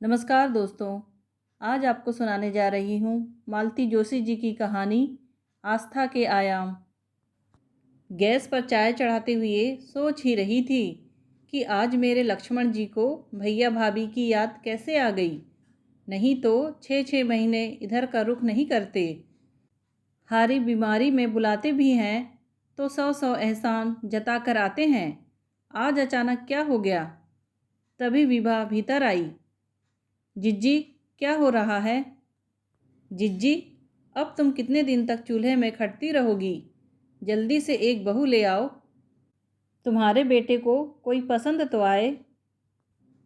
नमस्कार दोस्तों। आज आपको सुनाने जा रही हूँ मालती जोशी जी की कहानी आस्था के आयाम। गैस पर चाय चढ़ाते हुए सोच ही रही थी कि आज मेरे लक्ष्मण जी को भैया भाभी की याद कैसे आ गई। नहीं तो 6-6 महीने इधर का रुख नहीं करते। हारी बीमारी में बुलाते भी हैं तो 100-100 एहसान जता कर आते हैं। आज अचानक क्या हो गया। तभी विभा भीतर आई। जिज्जी, क्या हो रहा है? जिज्जी, अब तुम कितने दिन तक चूल्हे में खटती रहोगी? जल्दी से एक बहू ले आओ। तुम्हारे बेटे को कोई पसंद तो आए।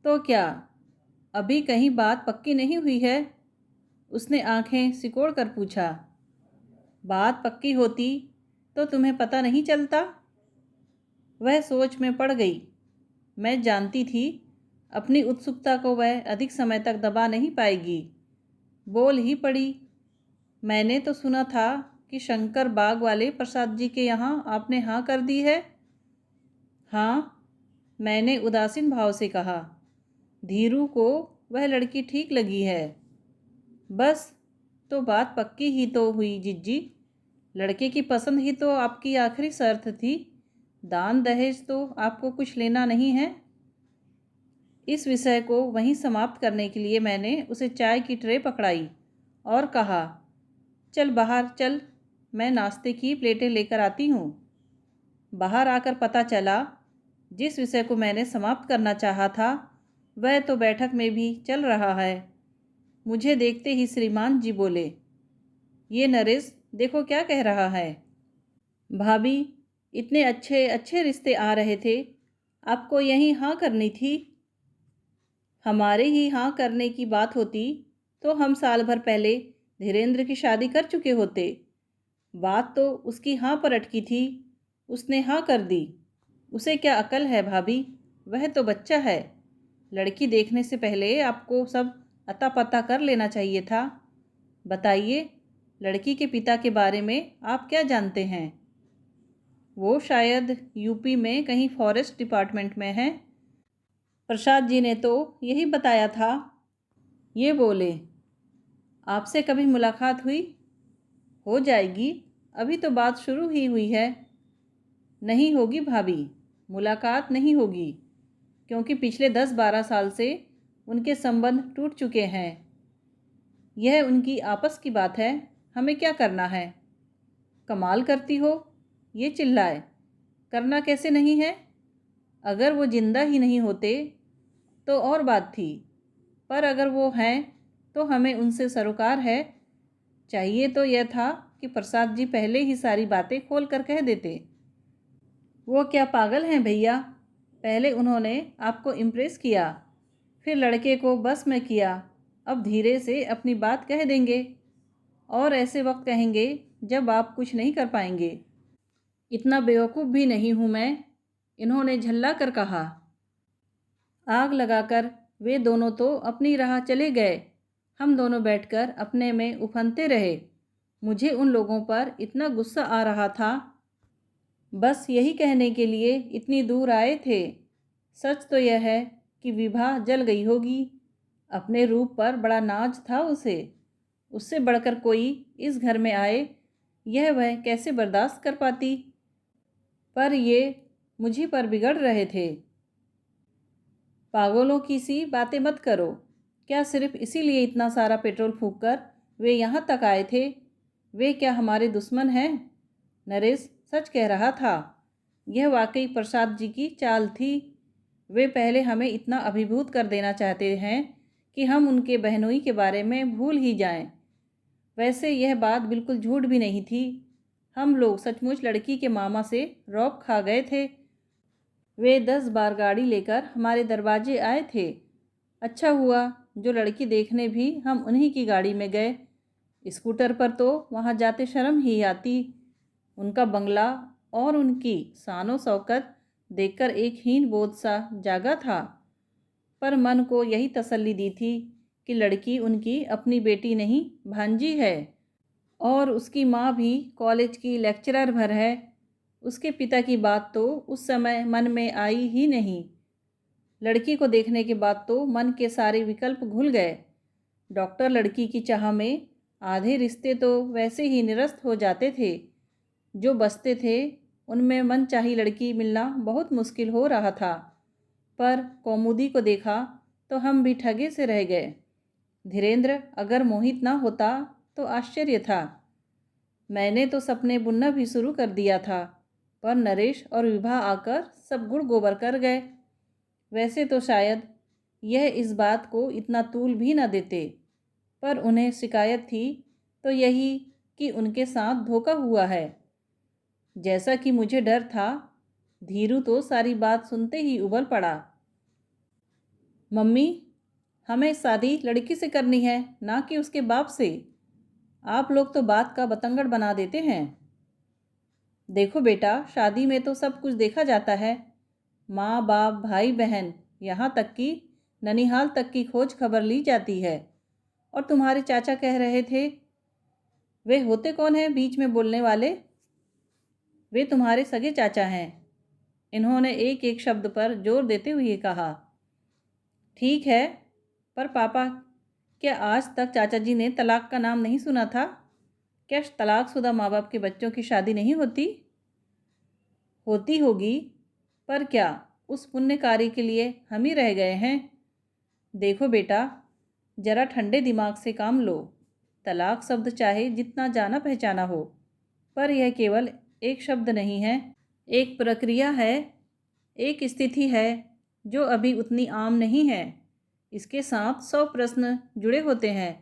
तो क्या अभी कहीं बात पक्की नहीं हुई है? उसने आंखें सिकोड़ कर पूछा। बात पक्की होती तो तुम्हें पता नहीं चलता? वह सोच में पड़ गई। मैं जानती थी अपनी उत्सुकता को वह अधिक समय तक दबा नहीं पाएगी। बोल ही पड़ी। मैंने तो सुना था कि शंकर बाग वाले प्रसाद जी के यहाँ आपने हाँ कर दी है। हाँ, मैंने उदासीन भाव से कहा। धीरू को वह लड़की ठीक लगी है। बस, तो बात पक्की ही तो हुई जिज्जी। लड़के की पसंद ही तो आपकी आखिरी शर्त थी। दान दहेज तो आपको कुछ लेना नहीं है। इस विषय को वहीं समाप्त करने के लिए मैंने उसे चाय की ट्रे पकड़ाई और कहा, चल बाहर चल, मैं नाश्ते की प्लेटें लेकर आती हूँ। बाहर आकर पता चला जिस विषय को मैंने समाप्त करना चाहा था वह तो बैठक में भी चल रहा है। मुझे देखते ही श्रीमान जी बोले, ये नरेश देखो क्या कह रहा है। भाभी, इतने अच्छे अच्छे रिश्ते आ रहे थे, आपको यहीं हाँ करनी थी। हमारे ही हाँ करने की बात होती तो हम साल भर पहले धीरेन्द्र की शादी कर चुके होते। बात तो उसकी हाँ पर अटकी थी। उसने हाँ कर दी। उसे क्या अकल है भाभी? वह तो बच्चा है। लड़की देखने से पहले आपको सब अता पता कर लेना चाहिए था। बताइए, लड़की के पिता के बारे में आप क्या जानते हैं? वो शायद यूपी में कहीं फॉरेस्ट डिपार्टमेंट में है। प्रसाद जी ने तो यही बताया था। ये बोले, आपसे कभी मुलाकात हुई? हो जाएगी, अभी तो बात शुरू ही हुई है। नहीं होगी भाभी, मुलाकात नहीं होगी, क्योंकि पिछले 10-12 साल से उनके संबंध टूट चुके हैं। यह उनकी आपस की बात है, हमें क्या करना है? कमाल करती हो, ये चिल्लाए। करना कैसे नहीं है? अगर वो जिंदा ही नहीं होते तो और बात थी, पर अगर वो हैं तो हमें उनसे सरोकार है। चाहिए तो यह था कि प्रसाद जी पहले ही सारी बातें खोल कर कह देते। वो क्या पागल हैं भैया? पहले उन्होंने आपको इम्प्रेस किया, फिर लड़के को बस में किया, अब धीरे से अपनी बात कह देंगे। और ऐसे वक्त कहेंगे जब आप कुछ नहीं कर पाएंगे। इतना बेवकूफ़ भी नहीं हूँ मैं, इन्होंने झल्ला कर कहा। आग लगाकर वे दोनों तो अपनी राह चले गए। हम दोनों बैठकर अपने में उफनते रहे। मुझे उन लोगों पर इतना गुस्सा आ रहा था, बस यही कहने के लिए इतनी दूर आए थे। सच तो यह है कि विभा जल गई होगी। अपने रूप पर बड़ा नाज था उसे। उससे बढ़कर कोई इस घर में आए, यह वह कैसे बर्दाश्त कर पाती? पर ये मुझी पर बिगड़ रहे थे। पागलों की सी बातें मत करो। क्या सिर्फ इसीलिए इतना सारा पेट्रोल फूंक कर वे यहाँ तक आए थे? वे क्या हमारे दुश्मन हैं? नरेश सच कह रहा था। यह वाकई प्रसाद जी की चाल थी। वे पहले हमें इतना अभिभूत कर देना चाहते हैं कि हम उनके बहनोई के बारे में भूल ही जाएं। वैसे यह बात बिल्कुल झूठ भी नहीं थी। हम लोग सचमुच लड़की के मामा से रौब खा गए थे। वे 10 बार गाड़ी लेकर हमारे दरवाजे आए थे। अच्छा हुआ जो लड़की देखने भी हम उन्हीं की गाड़ी में गए। स्कूटर पर तो वहाँ जाते शर्म ही आती। उनका बंगला और उनकी शानो शौकत देखकर एक हीन बोध सा जागा था। पर मन को यही तसल्ली दी थी कि लड़की उनकी अपनी बेटी नहीं, भांजी है। और उसकी माँ भी कॉलेज की लेक्चरर भर है। उसके पिता की बात तो उस समय मन में आई ही नहीं। लड़की को देखने के बाद तो मन के सारे विकल्प घुल गए। डॉक्टर लड़की की चाह में आधे रिश्ते तो वैसे ही निरस्त हो जाते थे। जो बचते थे उनमें मनचाही लड़की मिलना बहुत मुश्किल हो रहा था। पर कौमुदी को देखा तो हम भी ठगे से रह गए। धीरेन्द्र अगर मोहित ना होता तो आश्चर्य था। मैंने तो सपने बुनना भी शुरू कर दिया था, पर नरेश और विभा आकर सब गुड़ गोबर कर गए। वैसे तो शायद यह इस बात को इतना तूल भी न देते, पर उन्हें शिकायत थी तो यही कि उनके साथ धोखा हुआ है। जैसा कि मुझे डर था, धीरू तो सारी बात सुनते ही उबल पड़ा। मम्मी, हमें शादी लड़की से करनी है, ना कि उसके बाप से। आप लोग तो बात का बतंगड़ बना देते हैं। देखो बेटा, शादी में तो सब कुछ देखा जाता है। माँ बाप, भाई बहन, यहाँ तक कि ननिहाल तक की खोज खबर ली जाती है। और तुम्हारे चाचा कह रहे थे, वे होते कौन हैं बीच में बोलने वाले? वे तुम्हारे सगे चाचा हैं। इन्होंने एक एक शब्द पर जोर देते हुए कहा। ठीक है, पर पापा, क्या आज तक चाचा जी ने तलाक का नाम नहीं सुना था? क्या तलाकशुदा माँ बाप के बच्चों की शादी नहीं होती? होती होगी, पर क्या उस पुण्य कार्य के लिए हम ही रह गए हैं? देखो बेटा, जरा ठंडे दिमाग से काम लो। तलाक शब्द चाहे जितना जाना पहचाना हो, पर यह केवल एक शब्द नहीं है, एक प्रक्रिया है, एक स्थिति है जो अभी उतनी आम नहीं है। इसके साथ 100 प्रश्न जुड़े होते हैं।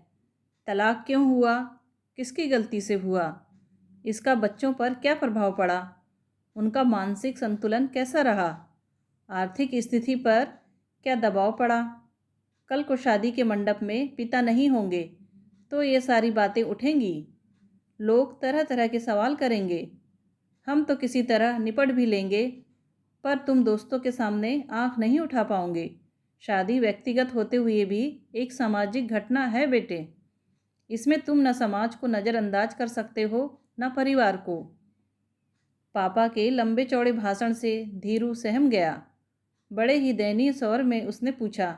तलाक क्यों हुआ? किसकी गलती से हुआ? इसका बच्चों पर क्या प्रभाव पड़ा? उनका मानसिक संतुलन कैसा रहा? आर्थिक स्थिति पर क्या दबाव पड़ा? कल को शादी के मंडप में पिता नहीं होंगे तो ये सारी बातें उठेंगी। लोग तरह तरह के सवाल करेंगे। हम तो किसी तरह निपट भी लेंगे, पर तुम दोस्तों के सामने आंख नहीं उठा पाओगे। शादी व्यक्तिगत होते हुए भी एक सामाजिक घटना है बेटे। इसमें तुम न समाज को नज़रअंदाज कर सकते हो, न परिवार को। पापा के लंबे चौड़े भाषण से धीरू सहम गया। बड़े ही दयनीय स्वर में उसने पूछा,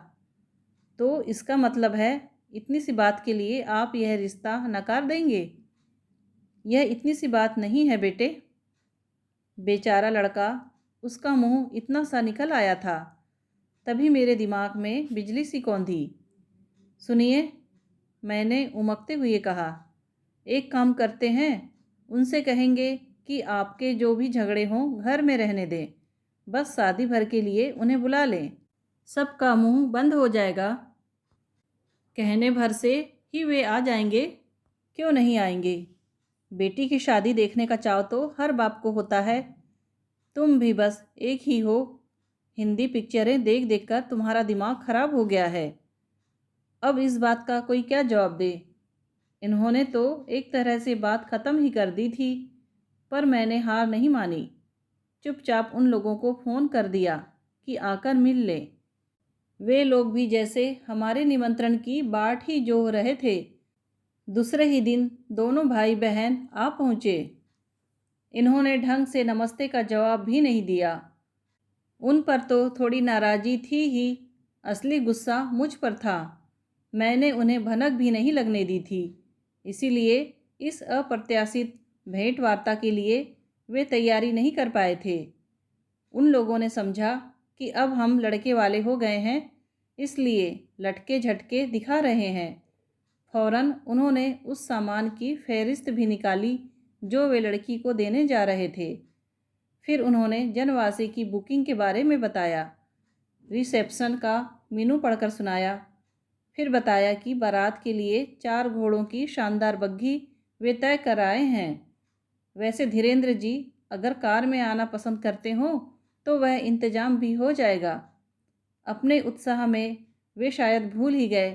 तो इसका मतलब है इतनी सी बात के लिए आप यह रिश्ता नकार देंगे? यह इतनी सी बात नहीं है बेटे। बेचारा लड़का, उसका मुंह इतना सा निकल आया था। तभी मेरे दिमाग में बिजली सी कौंधी। सुनिए, मैंने उमकते हुए कहा, एक काम करते हैं, उनसे कहेंगे कि आपके जो भी झगड़े हों घर में रहने दें। बस शादी भर के लिए उन्हें बुला लें। सबका मुंह बंद हो जाएगा। कहने भर से ही वे आ जाएंगे। क्यों नहीं आएंगे? बेटी की शादी देखने का चाव तो हर बाप को होता है। तुम भी बस एक ही हो। हिंदी पिक्चरें देख देख कर तुम्हारा दिमाग खराब हो गया है। अब इस बात का कोई क्या जवाब दे? इन्होंने तो एक तरह से बात ख़त्म ही कर दी थी, पर मैंने हार नहीं मानी। चुपचाप उन लोगों को फ़ोन कर दिया कि आकर मिल लें। वे लोग भी जैसे हमारे निमंत्रण की बाट ही जोह रहे थे। दूसरे ही दिन दोनों भाई बहन आ पहुँचे। इन्होंने ढंग से नमस्ते का जवाब भी नहीं दिया। उन पर तो थोड़ी नाराज़गी थी ही, असली गुस्सा मुझ पर था। मैंने उन्हें भनक भी नहीं लगने दी थी। इसीलिए इस अप्रत्याशित भेंट वार्ता के लिए वे तैयारी नहीं कर पाए थे। उन लोगों ने समझा कि अब हम लड़के वाले हो गए हैं, इसलिए लटके झटके दिखा रहे हैं। फौरन उन्होंने उस सामान की फहरिस्त भी निकाली जो वे लड़की को देने जा रहे थे। फिर उन्होंने जनवासी की बुकिंग के बारे में बताया, रिसेप्शन का मेनू पढ़कर सुनाया। फिर बताया कि बारात के लिए 4 घोड़ों की शानदार बग्घी वे तय कराए हैं। वैसे धीरेन्द्र जी अगर कार में आना पसंद करते हो तो वह इंतज़ाम भी हो जाएगा। अपने उत्साह में वे शायद भूल ही गए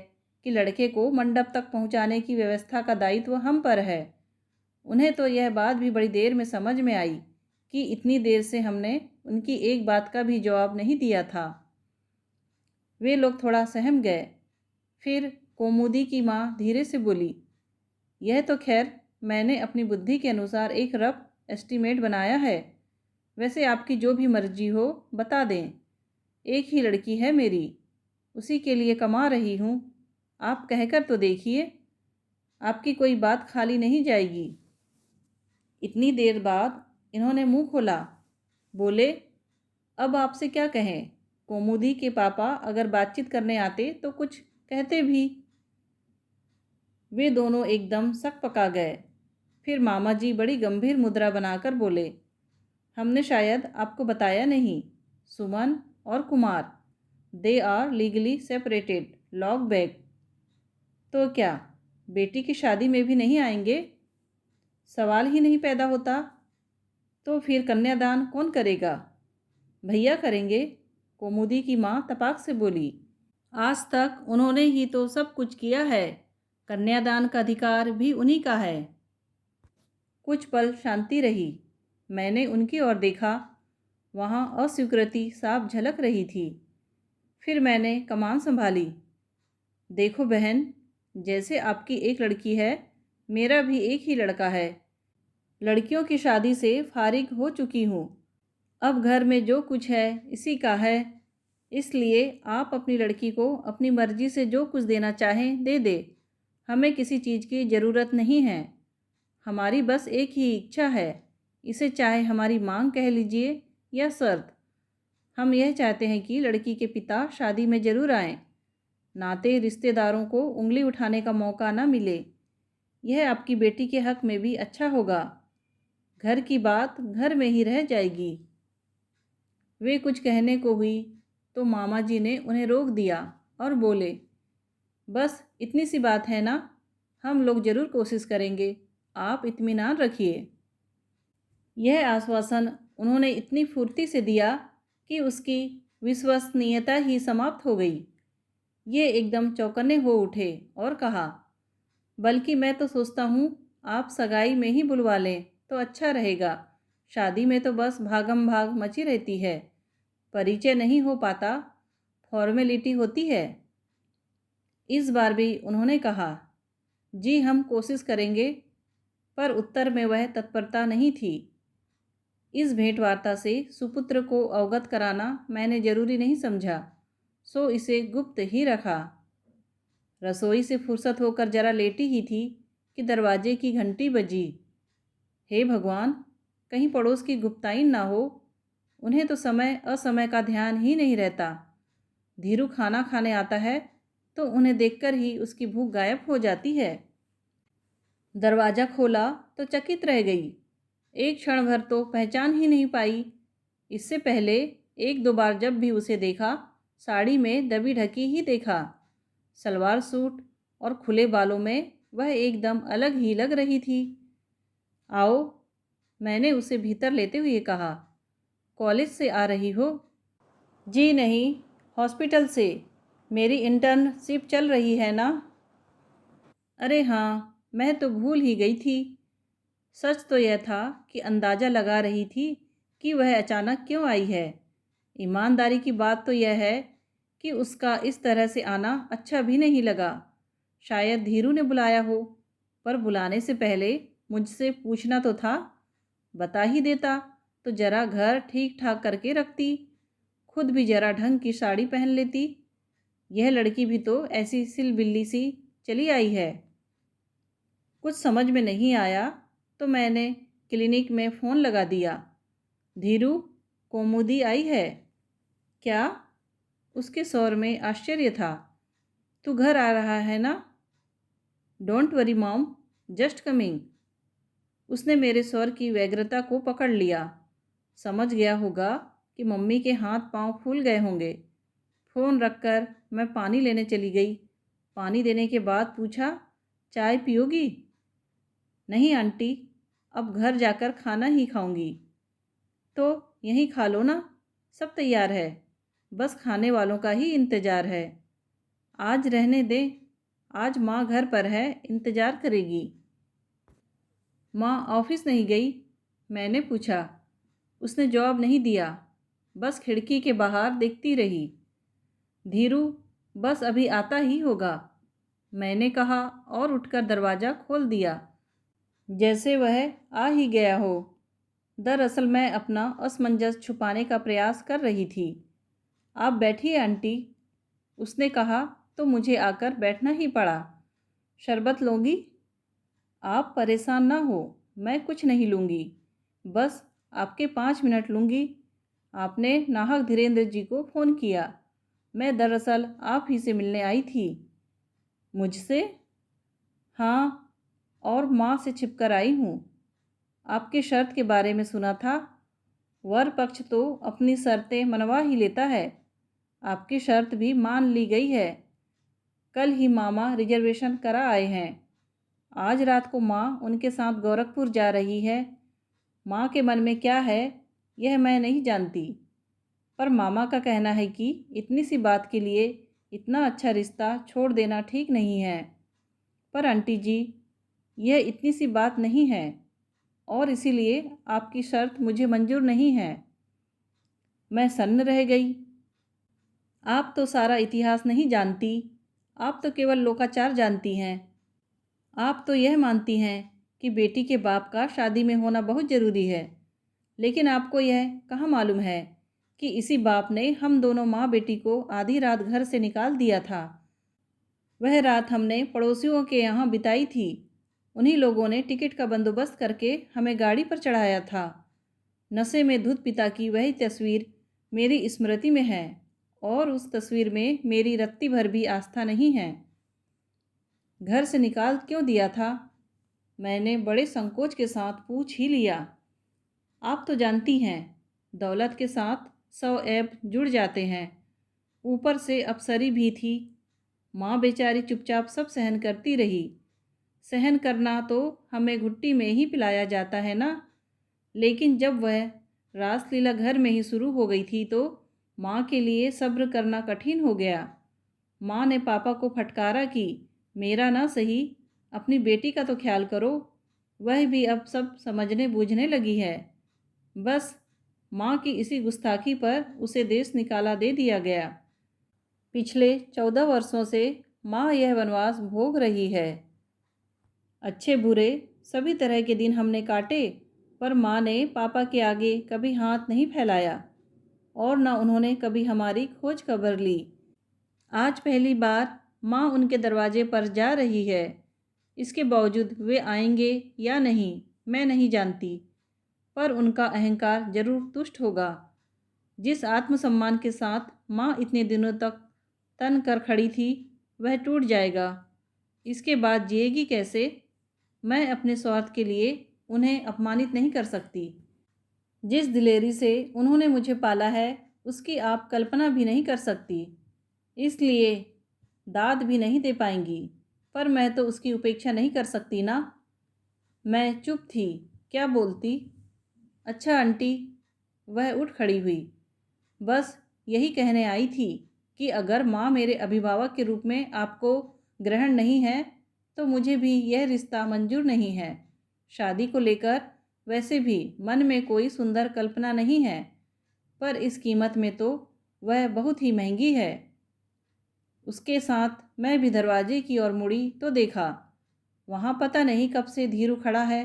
कि लड़के को मंडप तक पहुंचाने की व्यवस्था का दायित्व हम पर है। उन्हें तो यह बात भी बड़ी देर में समझ में आई कि इतनी देर से हमने उनकी एक बात का भी जवाब नहीं दिया था। वे लोग थोड़ा सहम गए। फिर कौमुदी की माँ धीरे से बोली, यह तो खैर मैंने अपनी बुद्धि के अनुसार एक रफ एस्टीमेट बनाया है। वैसे आपकी जो भी मर्जी हो बता दें। एक ही लड़की है मेरी, उसी के लिए कमा रही हूँ। आप कहकर तो देखिए, आपकी कोई बात खाली नहीं जाएगी। इतनी देर बाद इन्होंने मुंह खोला। बोले, अब आपसे क्या कहें। कौमुदी के पापा अगर बातचीत करने आते तो कुछ कहते भी। वे दोनों एकदम सकपका गए। फिर मामा जी बड़ी गंभीर मुद्रा बनाकर बोले, हमने शायद आपको बताया नहीं, सुमन और Kumar, they are legally separated, lock back. तो क्या बेटी की शादी में भी नहीं आएंगे? सवाल ही नहीं पैदा होता। तो फिर कन्यादान कौन करेगा? भैया करेंगे, कौमुदी की माँ तपाक से बोली। आज तक उन्होंने ही तो सब कुछ किया है, कन्यादान का अधिकार भी उन्हीं का है। कुछ पल शांति रही। मैंने उनकी ओर देखा। वहाँ अस्वीकृति साफ झलक रही थी। फिर मैंने कमान संभाली। देखो बहन, जैसे आपकी एक लड़की है, मेरा भी एक ही लड़का है। लड़कियों की शादी से फारिग हो चुकी हूँ। अब घर में जो कुछ है इसी का है। इसलिए आप अपनी लड़की को अपनी मर्जी से जो कुछ देना चाहें दे दे। हमें किसी चीज़ की ज़रूरत नहीं है। हमारी बस एक ही इच्छा है, इसे चाहे हमारी मांग कह लीजिए या शर्त। हम यह चाहते हैं कि लड़की के पिता शादी में ज़रूर आएं। नाते रिश्तेदारों को उंगली उठाने का मौका न मिले। यह आपकी बेटी के हक में भी अच्छा होगा। घर की बात घर में ही रह जाएगी। वे कुछ कहने को हुई तो मामा जी ने उन्हें रोक दिया और बोले, बस इतनी सी बात है ना, हम लोग ज़रूर कोशिश करेंगे, आप इत्मीनान रखिए। यह आश्वासन उन्होंने इतनी फुर्ती से दिया कि उसकी विश्वसनीयता ही समाप्त हो गई। ये एकदम चौकन्ने हो उठे और कहा, बल्कि मैं तो सोचता हूँ आप सगाई में ही बुलवा लें तो अच्छा रहेगा। शादी में तो बस भागम भाग मची रहती है, परिचय नहीं हो पाता, फॉर्मेलिटी होती है। इस बार भी उन्होंने कहा, जी हम कोशिश करेंगे, पर उत्तर में वह तत्परता नहीं थी। इस भेंटवार्ता से सुपुत्र को अवगत कराना मैंने जरूरी नहीं समझा, सो इसे गुप्त ही रखा। रसोई से फुर्सत होकर जरा लेटी ही थी कि दरवाजे की घंटी बजी। हे भगवान, कहीं पड़ोस की गुप्ताइन ना हो। उन्हें तो समय असमय का ध्यान ही नहीं रहता। धीरू खाना खाने आता है तो उन्हें देखकर ही उसकी भूख गायब हो जाती है। दरवाज़ा खोला तो चकित रह गई। एक क्षण भर तो पहचान ही नहीं पाई। इससे पहले एक दो बार जब भी उसे देखा, साड़ी में दबी ढकी ही देखा। सलवार सूट और खुले बालों में वह एकदम अलग ही लग रही थी। आओ, मैंने उसे भीतर लेते हुए कहा। कॉलेज से आ रही हो? जी नहीं, हॉस्पिटल से। मेरी इंटर्नशिप चल रही है ना। अरे हाँ, मैं तो भूल ही गई थी। सच तो यह था कि अंदाज़ा लगा रही थी कि वह अचानक क्यों आई है। ईमानदारी की बात तो यह है कि उसका इस तरह से आना अच्छा भी नहीं लगा। शायद धीरू ने बुलाया हो, पर बुलाने से पहले मुझसे पूछना तो था। बता ही देता तो ज़रा घर ठीक ठाक करके रखती, खुद भी ज़रा ढंग की साड़ी पहन लेती। यह लड़की भी तो ऐसी सिलबिल्ली सी चली आई है। कुछ समझ में नहीं आया तो मैंने क्लिनिक में फ़ोन लगा दिया। धीरू, कौमुदी आई है। क्या? उसके स्वर में आश्चर्य था। तू घर आ रहा है ना? Don't worry mom, just coming. उसने मेरे स्वर की व्यग्रता को पकड़ लिया। समझ गया होगा कि मम्मी के हाथ पांव फूल गए होंगे। फ़ोन रखकर मैं पानी लेने चली गई। पानी देने के बाद पूछा, चाय पियोगी? नहीं आंटी, अब घर जाकर खाना ही खाऊंगी। तो यहीं खा लो ना, सब तैयार है, बस खाने वालों का ही इंतज़ार है। आज रहने दे, आज माँ घर पर है, इंतज़ार करेगी। माँ ऑफिस नहीं गई? मैंने पूछा। उसने जवाब नहीं दिया, बस खिड़की के बाहर देखती रही। धीरू बस अभी आता ही होगा, मैंने कहा और उठकर दरवाज़ा खोल दिया, जैसे वह आ ही गया हो। दरअसल मैं अपना असमंजस छुपाने का प्रयास कर रही थी। आप बैठिए आंटी, उसने कहा तो मुझे आकर बैठना ही पड़ा। शरबत लोगी? आप परेशान ना हो, मैं कुछ नहीं लूँगी, बस आपके 5 मिनट लूँगी। आपने नाहक धीरेन्द्र जी को फ़ोन किया। मैं दरअसल आप ही से मिलने आई थी। मुझसे? हाँ, और माँ से छिपकर आई हूँ। आपकी शर्त के बारे में सुना था। वर पक्ष तो अपनी शर्तें मनवा ही लेता है। आपकी शर्त भी मान ली गई है। कल ही मामा रिजर्वेशन करा आए हैं। आज रात को माँ उनके साथ गोरखपुर जा रही है। माँ के मन में क्या है यह मैं नहीं जानती, पर मामा का कहना है कि इतनी सी बात के लिए इतना अच्छा रिश्ता छोड़ देना ठीक नहीं है। पर आंटी जी, यह इतनी सी बात नहीं है और इसीलिए आपकी शर्त मुझे मंजूर नहीं है। मैं सन्न रह गई। आप तो सारा इतिहास नहीं जानती, आप तो केवल लोकाचार जानती हैं। आप तो यह मानती हैं कि बेटी के बाप का शादी में होना बहुत ज़रूरी है, लेकिन आपको यह कहाँ मालूम है कि इसी बाप ने हम दोनों माँ बेटी को आधी रात घर से निकाल दिया था। वह रात हमने पड़ोसियों के यहाँ बिताई थी। उन्हीं लोगों ने टिकट का बंदोबस्त करके हमें गाड़ी पर चढ़ाया था। नशे में धुत पिता की वही तस्वीर मेरी स्मृति में है और उस तस्वीर में मेरी रत्ती भर भी आस्था नहीं है। घर से निकाल क्यों दिया था? मैंने बड़े संकोच के साथ पूछ ही लिया। आप तो जानती हैं, दौलत के साथ 100 ऐब जुड़ जाते हैं। ऊपर से अफसरी भी थी। माँ बेचारी चुपचाप सब सहन करती रही। सहन करना तो हमें घुट्टी में ही पिलाया जाता है ना। लेकिन जब वह रासलीला घर में ही शुरू हो गई थी तो माँ के लिए सब्र करना कठिन हो गया। माँ ने पापा को फटकारा कि मेरा ना सही, अपनी बेटी का तो ख्याल करो। वह भी अब सब समझने बूझने लगी है। बस माँ की इसी गुस्ताखी पर उसे देश निकाला दे दिया गया। पिछले 14 वर्षों से माँ यह वनवास भोग रही है। अच्छे बुरे सभी तरह के दिन हमने काटे, पर माँ ने पापा के आगे कभी हाथ नहीं फैलाया और न उन्होंने कभी हमारी खोज खबर ली। आज पहली बार माँ उनके दरवाजे पर जा रही है। इसके बावजूद वे आएंगे या नहीं मैं नहीं जानती, पर उनका अहंकार जरूर तुष्ट होगा। जिस आत्मसम्मान के साथ माँ इतने दिनों तक तन कर खड़ी थी वह टूट जाएगा। इसके बाद जिएगी कैसे? मैं अपने स्वार्थ के लिए उन्हें अपमानित नहीं कर सकती। जिस दिलेरी से उन्होंने मुझे पाला है उसकी आप कल्पना भी नहीं कर सकती, इसलिए दाद भी नहीं दे पाएंगी। पर मैं तो उसकी उपेक्षा नहीं कर सकती ना। मैं चुप थी, क्या बोलती। अच्छा आंटी, वह उठ खड़ी हुई। बस यही कहने आई थी कि अगर माँ मेरे अभिभावक के रूप में आपको ग्रहण नहीं है तो मुझे भी यह रिश्ता मंजूर नहीं है। शादी को लेकर वैसे भी मन में कोई सुंदर कल्पना नहीं है, पर इस कीमत में तो वह बहुत ही महंगी है। उसके साथ मैं भी दरवाजे की ओर मुड़ी तो देखा वहाँ पता नहीं कब से धीरू खड़ा है।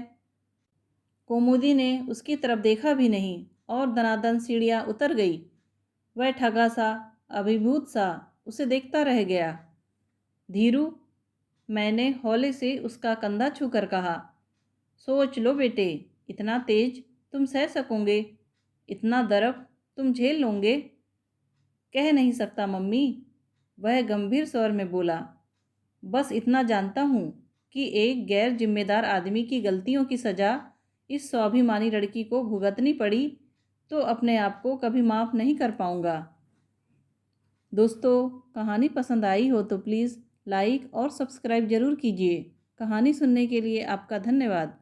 कुमुदी ने उसकी तरफ देखा भी नहीं और दनादन सीढ़ियाँ उतर गई। वह ठगा सा अभिभूत सा उसे देखता रह गया। धीरू, मैंने हौले से उसका कंधा छूकर कहा। सोच लो बेटे, इतना तेज तुम सह सकोगे? इतना दर्द तुम झेल लोगे? कह नहीं सकता मम्मी, वह गंभीर स्वर में बोला। बस इतना जानता हूँ कि एक गैर जिम्मेदार आदमी की गलतियों की सज़ा इस स्वाभिमानी लड़की को भुगतनी पड़ी तो अपने आप को कभी माफ़ नहीं कर पाऊँगा। दोस्तों, कहानी पसंद आई हो तो प्लीज़ लाइक और सब्सक्राइब ज़रूर कीजिए। कहानी सुनने के लिए आपका धन्यवाद।